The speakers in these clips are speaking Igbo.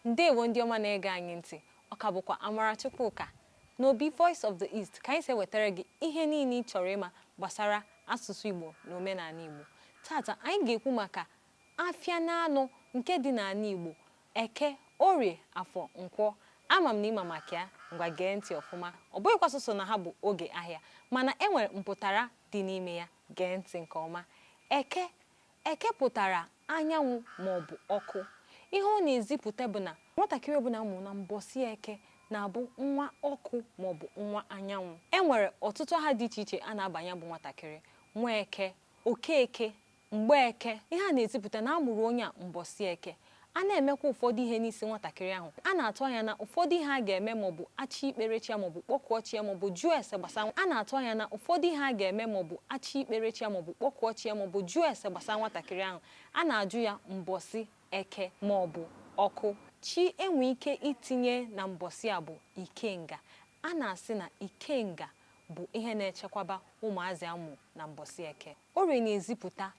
Ndewo ndị ọma na-ege anyị ntị. Ọka bụkwa Amarachukwu n'Obi Voice of the East ka anyị se wetara gị ihe niile ị chọrọ ịma gbasara asụsụ Igbo na omenala Igbo. Tata anyị ga-ekwu maka afịa na anụ nke dị n'ala Igbo, Eke, Orie, Afọ, Nkwọ. Ama m na ịma maka ya, ngwa gee ntị ọfụma. Ọ bụghịkwa sọsọ na ha bụ oge ahịa, mana enwere mpụtara dị n'ime ya. Gee ntị nke ọma. Eke pụtara anyanwụ maọbụ ọkụ. Ihe ọ na-ezipụta bụ na nwatakịrị ọbụla amụrụ na mbọsị Eke na-abụ nwa ọkụ maọbụ nwa anyanwụ. Enwere ọtụtụ aha dị iche iche a na-abanye bụ nwatakịrị: nwa Eke, Okeke, Mgbeke. Ihe a na-ezipụta na amụrụ onye a mbọsị Eke. A na-emekwa ụfọdụ ihe n'isi nwatakịrị ahụ. A na-atụ anya na ụfọdụ ihe a ga-eme maọbụ achị ikpere chi ya maọbụ kpọkụọ chi ya maọbụ jụọ ese gbasara. A na-atụ anya na ụfọdụ ihe a ga-eme maọbụ achị ikpere chi ya maọbụ kpọkụọ chi ya maọbụ jụọ ese gbasara nwatakịrị ahụ. A na-ajụ ya mbọsị Eke maọbụ ọkụ. Chi enwe ike itinye na mbọsị a bụ Ikenga. A na-asị na Ikenga bụ ihe na-echekwaba ụmụazị amụ na mbọsị Eke. Orie na-ezipụta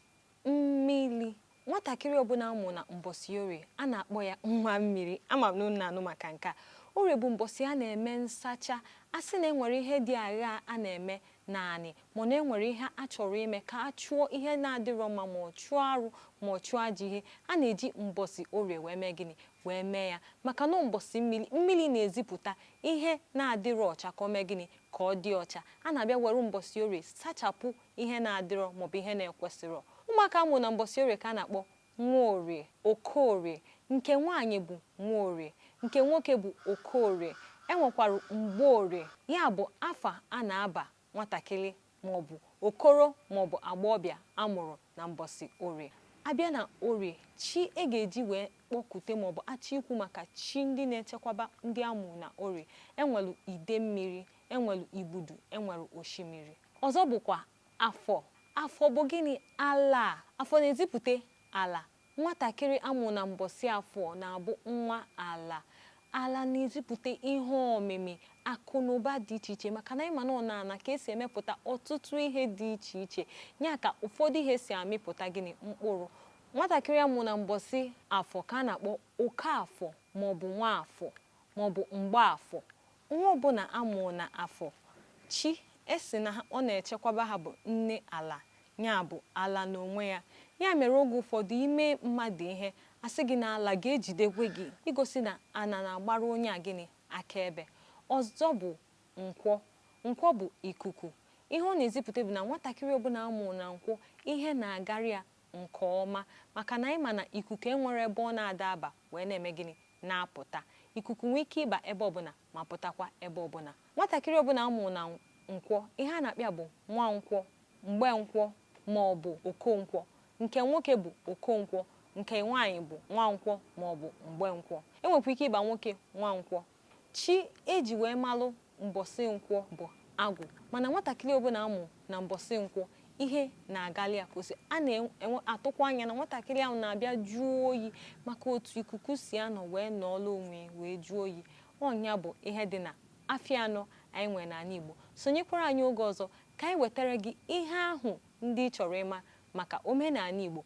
mmiri. Nwatakịrị ọbụla amụ na mbọsị Orie a na-akpọ ya nwa mmiri. Ama m na unu na-anụ maka nke a. Orie bụ mbọsị a na-eme nsacha. A sị na enwere ihe dị agha a na-eme naanị, mana enwere ihe a chọrọ ime ka a chụọ ihe na-adịrọ mma, ma ọ chụọ arụ ma ọ chụọ ajọ ihe. A na-eji mbọsị Orie wee mee gịnị? Wee mee ya maka na mbọsị mmiri na-ezipụta ihe na-adịrọ ọcha ka ọ mee gịnị? Ka ọ dị ọcha. A na-abịa were mbọsị Orie sachapụ ihe na-adịrọ maọbụ ihe na-ekwesịrọ. Ụmụaka amụ na mbọsị Orie ka a na-akpọ Nwaorie, Okorie. Nke nwaanyị bụ Nwaorie, nke nwoke bụ Okorie. Enwekwara Mgborie, ya bụ afa a na-aba nwatakịrị maọbụ okoro maọbụ agbọghọbịa amụrụ na mbọsị Orie. Abịa na Orie, chi e ga-eji wee kpọkute maọbụ achị ikwu maka chi ndị na-echekwaba ndị amụ na Orie. Enwelu ide mmiri, enwelu igbudu, enwelu osimiri. Ọzọ bụkwa Afọ. Afọ bụ gịnị? Ala. Afọ na-ezipụta ala. Nwatakịrị amụ na mbọsị Afọ na-abụ nwa ala. Ala na-ezipụta ihe omimi, akụ na ụba dị iche iche, maka na ịma na ọnana ka esi emepụta ọtụtụ ihe dị iche iche. Nya ka ụfọdụ ihe si amịpụta gịnị? Mkpụrụ. Nwatakịrị amụ na mbọsị Afọ ka a na-akpọ Okafọ maọbụ Nwafọ maọbụ Mgbaafọ. Nwa ọbụla amụ na Afọ, chi esi na ọ na-echekwaba ha bụ nne ala, nya bụ ala n'onwe ya. Ya mere oge ụfọdụ ime mmadụ ihe, asị gị na ala ga-ejidekwe gị, igosi na ana na-agbara onye a gịnị? Akaebe. Ọzọ bụ Nkwọ. Nkwọ bụ ikuku. Ihe ọ na-ezipụta bụ na nwatakịrị ọbụla amụ na Nkwọ, ihe na-agara ya nke ọma, maka na ịma na ikuku enwere ebe ọ na-adaba wee na-eme gịnị? Na-apụta. Ikuku nwee ike ịba ebe ọbụla ma pụtakwa ebe ọbụla. Nwatakịrị ọbụla amụ na Nkwọ, ihe a na-akpịa bụ Nwankwọ, Mgbenkwọ maọbụ Okonkwọ. Nke nwoke bụ Okonkwọ, nke nwaanyị bụ Nwankwọ maọbụ Mgbenkwọ. Enwekwa ike ịba nwoke Nwankwọ. Chi eji wee malụ mbọsị Nkwọ bụ Agwụ. Mana nwatakịrị ọbụla amụ na mbọsị Nkwọ, ihe na-agali ya kwụsị. A na-atụkwa anya na nwatakịrị ahụ na-abịa jụọ oyi, maka otu ikuku si anọ wee nọọla onwe wee jụọ oyi. Ọnya bụ ihe dị na afịa anọ anyị nwere n'ala Igbo. Sonyekwara anyị oge ọzọ ka anyị wetara gị ihe ahụ ndị ị chọrọ ịma maka omenala Igbo.